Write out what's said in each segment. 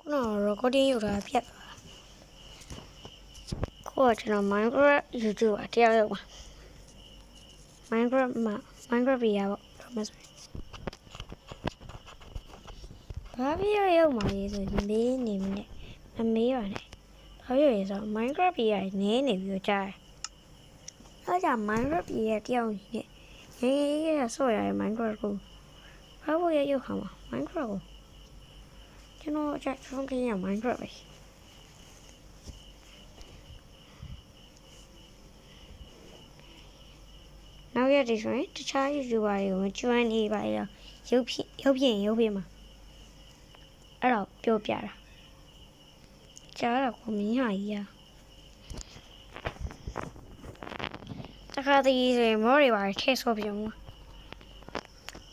ခုနက recording ယူတာဖြတ်သွားကိုကကျွန်တော် Minecraft YouTube အတရားရောက်ပါ Minecraft မှာ Minecraft ပြရပေါ့မဆိုဘာပြရရောက်မှာလဲဆိုမေးနေမနဲ့မမေးပါနဲ့ဘာပြရဆို Minecraft ပြရနည်းနေပြီးတော့ကြားတယ်အဲ့ကြောင့် Minecraft ပြရတယောက်နဲ့ရေးရဆော့ရ Minecraft ကိုဘာလို့ရရောက်ခါမှာ Minecraft ကိုကျွန်တော်အချက်ဆုံးခင်းရ Minecraft ပဲနောက်ရတဲ့ဆိုရင်တခြား YouTuber တွေကိုကျွမ်းနေပါရောရုပ်ဖြစ်မှာအဲ့တော့ပြောပြတာကြားတော့ကိုမင်းဟာကြီးอ่ะတခါတည်းဆိုရင်မော်တွေပါထည့်ဆော့ပြုံး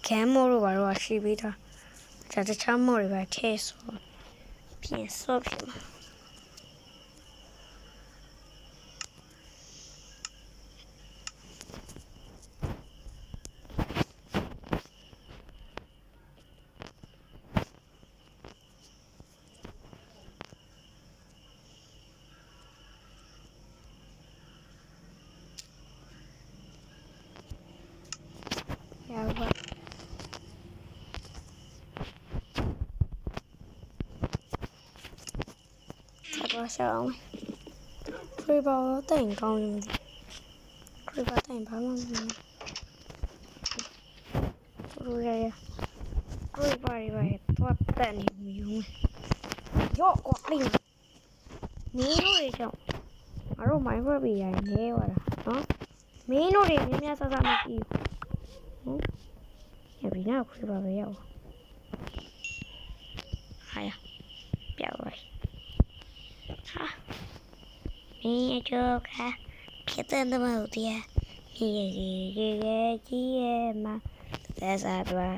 ကန်မော်တို့ပါတော့ရှိပြီးသားဒါတခြားမော်တွေပါထည့်ဆော့ပြင်ဆော့ပြုံးရောက်ပါတော့ရှောင်းခရီးပါတော့တိုင်ကောင်းနေတယ်ခရီးပါတိုင်ဘာမှမလုပ်ဘူးရရခရီးပါရီပါတော့တက်နေမြူးရော့ကွာလိမ့်နေလို့ရကြောင်းငါတို့ Minecraft ပြရနေပါလားနော်မင်းတို့တွေများဆဆမကြည့်ဟုတ်ရပြီနော်ခရီးပါပဲရောက်ဟာရပြောက်ပါဟာမင်းကြောက်ခါဖြစ်တဲ့မဟုတ်တရားကြီးရဲ့မသက်စားတော့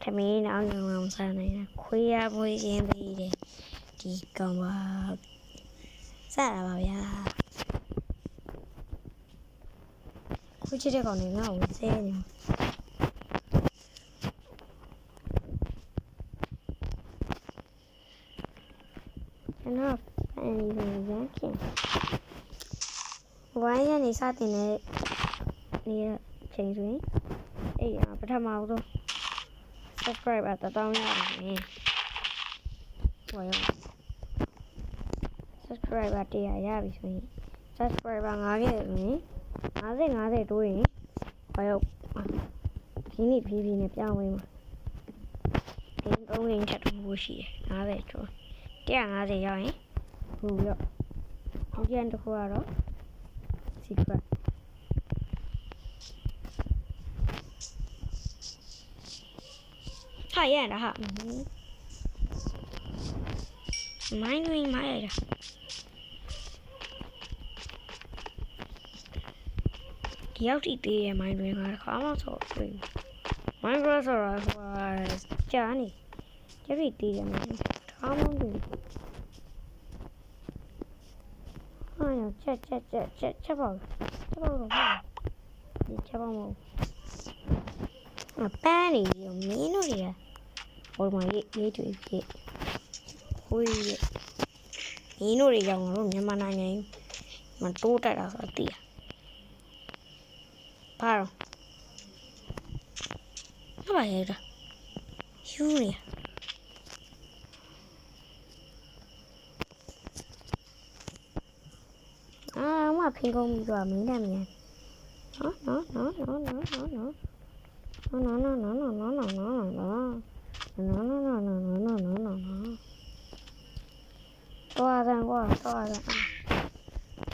သမီးနောင်နောင်စားနေတာခွေးရပွေးခြင်းသေးတယ်ဒီကောင်ပါစားရပါဗျာခွေးချစ်တဲ့ကောင်တွေငါ့ကိုဆဲနေကျွန်တော်ဖန်နေရမ်းခင်ဝိုင်းရနေစတင်နေချိန်ဆိုရင်အဲ့ပထမဆုံး subscribe အတောင်းရတယ်ဟိုရော subscribe 100ရပြီဆိုရင် subscribe 9ခဲ့ဆိုရင်50တိုးရင်ဘာရောက်ဒီနေ့ဖြည်းဖြည်းနဲ့ပြောင်းဝင်မှာဒီ3ရင်ချက်ဖို့ရှိတယ်50ကျော်150ရောက်ရင်ဟိုရောဒုတိယတစ်ခုကတော့ secret ဟာရတာဟာမိုင်းဝင်မိုင်းရတာဒီရောက်တိသေးရဲ့မိုင်းဝင်ကခါမှဆော့တွေ့မိုင်းကဆော့ရဟိုကြာနေကြပြီသေးရဲ့မိုင်းခါမှမတွေ့ဟာရချက်ပါတော့ဒီချက်ပါမဟုတ်ပန်းနေရောမင်းတို့တွေကဟိုမှာရေးတွေ့ဖြစ်ဟိုးရဲ့မင်းတို့တွေကြောင့်ငါတို့မြန်မာနိုင်ငံမတိုးတက်တာဆိုသိရဘာတော့ဘာရတာယူရမဖင်ကုန်ပြီးတော့မင်းနဲ့မြန်နော်တော့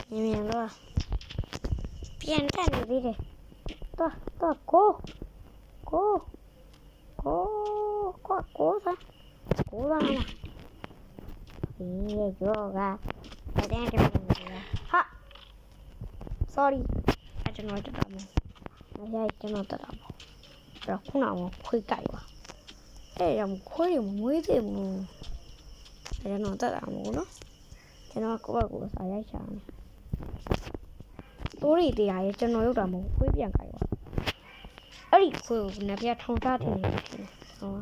မြန်တော့ပြန်တက်နေသေးတယ်တော့ကိုစားမှာဒီရောကတဲ့ဟာ sorry ကျွန်တော်တက်တာမဟုတ်မရကျွန်တော်တက်တာမဟုတ်တော့ခုနကခွေးကြိုက်ပါအဲ့ရမခွေးမမွေးသေးဘူးကျွန်တော်တက်တာမဟုတ်နော်ကျွန်တော်ကိုယ့်ဘက်ကိုစာရိုက်ချာနေတိုးရီတရားရဲ့ကျွန်တော်ရုပ်တာမဟုတ်ခွေးပြန်ကြိုက်ပါအဲ့ဒီခွေးကိုနပြထုံထားတယ်ဟုတ်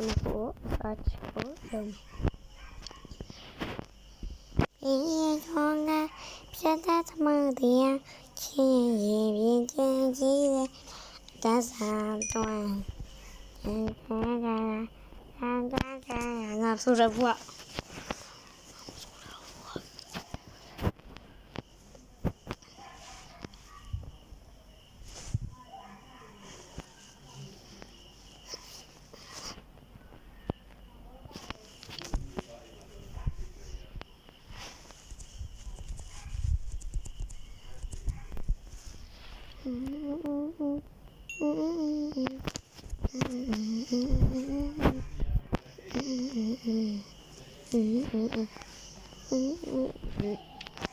Come on, watch home. He on the Piazza Mondia, Chi, that's how doing. Not so the what?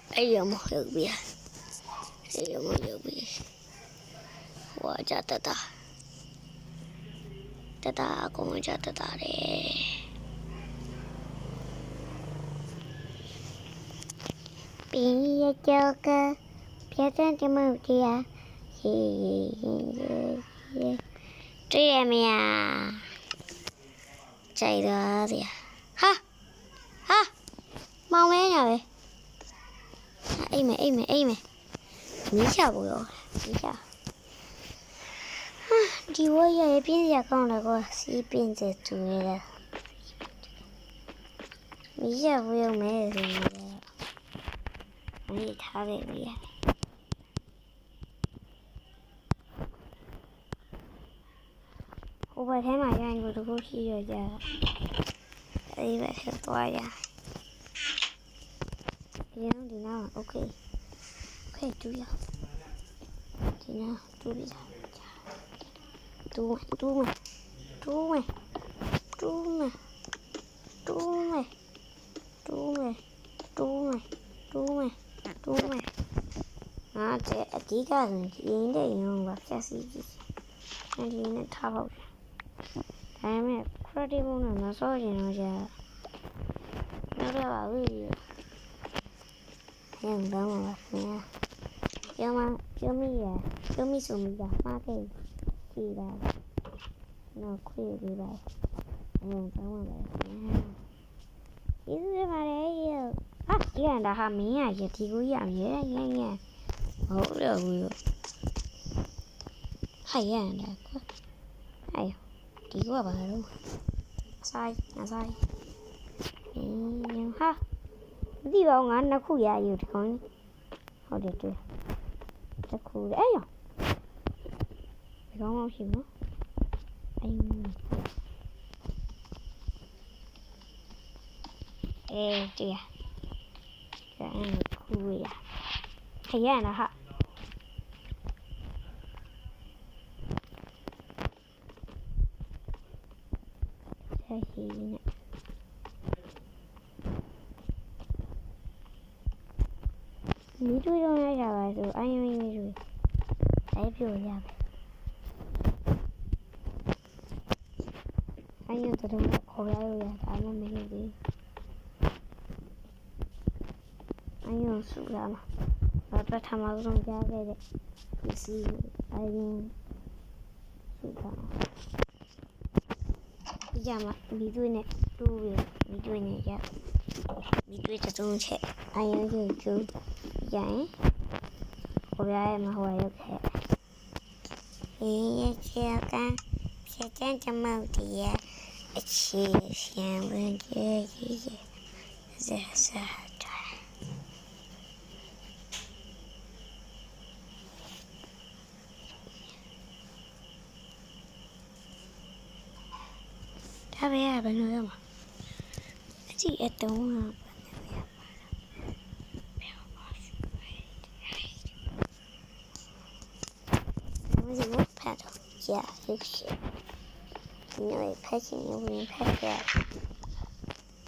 Ai giờ một được bia, ai giờ một được bia, hóa ra ta cũng ra ta đấy. Bia cho cơ, bia trên cái màu kia, chơi em à, chạy đó gì ha, mau mấy rồi. Em mày nghĩ sao rồi nghĩ sao đi qua giờ bên nhà con là có xí bên giờ tụi này nghĩ sao rồi mấy rồi mấy tháo về bây giờ hôm qua thế mà anh vừa được khi rồi giờ đây vậy thật to ra thì nào ok chú giờ thì nào chú bây giờ chú mày nó sẽ chỉ có chuyện đấy nhưng mà cái gì anh đi nó thao hậu cái mẹ qua đi mua nó số gì nó giờ nó ra bảo cái gì nhưng đó mà nè chưa mi xuống giờ mà cái gì là nó khuya đi vậy nhưng đó mà vậy nè mà đấy chỉ là đã ham mía à giờ thì cũng giảm nhớ nha hổ rồi hay à đã quá hay chỉ có bà luôn sai ha đi vào ngắn nó khu nhà nhiều thì con họ để chơi chắc khu đấy à phải không chịu nó anh chơi cái khu nhà hay à nó ha thế thì nè Mỹ tôi đâu này ra bài rồi anh rồi đấy rồi ra anh từ trong khổ ra rồi anh làm mấy gì anh sụt ra mà và ta tham gia trong cái đấy thì gì anh sụt ra bây giờ mà Mỹ tôi này ra Mỹ tôi cho tôi chạy anh rồi chú vậy hồi đây mà hồi được hệ thì chia ca sẽ chán cho màu thì chia xem bên chơi gì giờ sao trời đã về bên nữa mà chị ở đâu yeah, you packing you pack that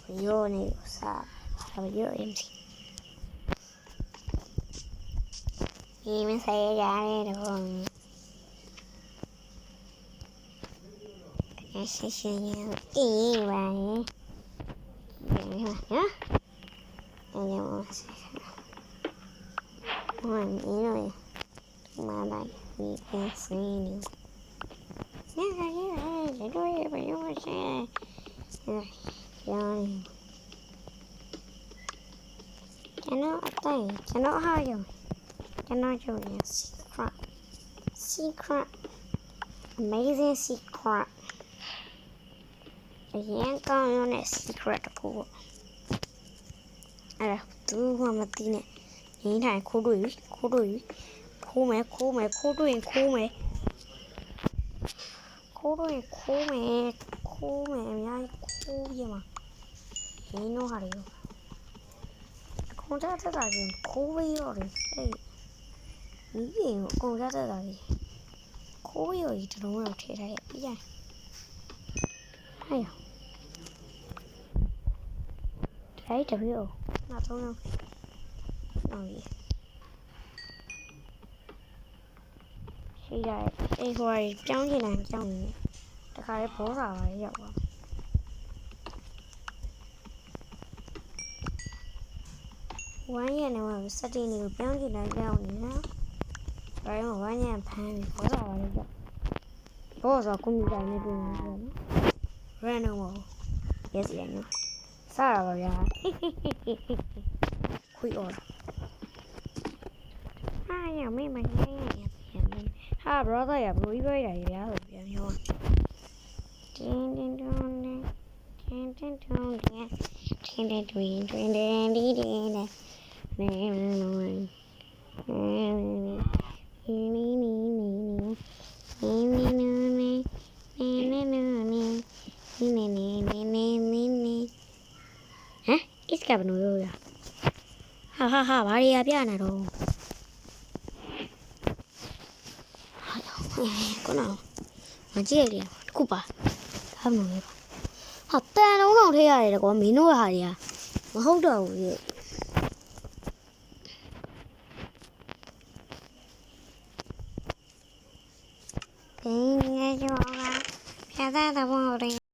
your nails how your empty even say ra đây được không sẽ nhau đi vào vậy mà nhá anh em mà nghĩ rồi mà lại bị cái gì nữa nhá တို့ရဲ့ဘယ်လိုလဲရောင်းကျွန်တော်အတိုင်းကျွန်တော်ဟာရုံကျွန်တော်ကျုပ်ရ secret amazing secret အရင်ကောင်းရုံနဲ့ secret တခုပေါ့အဲ့ဒါသူမှမသိနဲ့ရင်းထိုင်ခိုးတွေ့ခိုးမယ်ခိုးတွေ့ခိုးမယ်ခိုးတွေ့ခိုးမယ်အများကြီးခိုးပြမှာရင်းတော့ဟာတွေအကုန်ကြတက်တာကြီးခိုးပြီးတော့လေအဲ့မိရင်ကိုအကုန်ကြတက်တာကြီးခိုးရော်ကြီးတလုံးတော့ထည့်ထားရပြီးရင်ဟဲ့အဲ့တပည့်နောက်ဆုံးတော့နော်ကြီးရှိရတယ်အေးဟိုကကြောင်းချင်တယ်ကြောင်းနေတခါလေးဘောစာပါရောက်သွားဝမ်းရနေမှာစက်တင်နေကိုပြောင်းချင်တယ်ကြောင်းနေနော်ဒါရောဝမ်းရဖမ်းပြီးဘောစာပါရောက်ဘောစာကွန်ပျူတာနဲ့ပြင်နေတယ်နော် random ဘော yes ရနော်စတာပါဗျာခွေးအော်ဟာရမေးမနေရဟာ brother ရဘလူးပေးရတယ်ဗျာဆိုပြန်ပြောတင်းတွန်းနေis ကဘနူရောဟာဘာရီရပြနေတော့ခုနမကြည့်ရလေတခုပါဒါမှမဟုတ်ဟာတန်လုံးတော့ထဲရတယ်ကွာမင်းတို့ဟာတွေကမဟုတ်တော့ဘူးလေဘင်းငယ်ကျော်ကဖြာသားတော့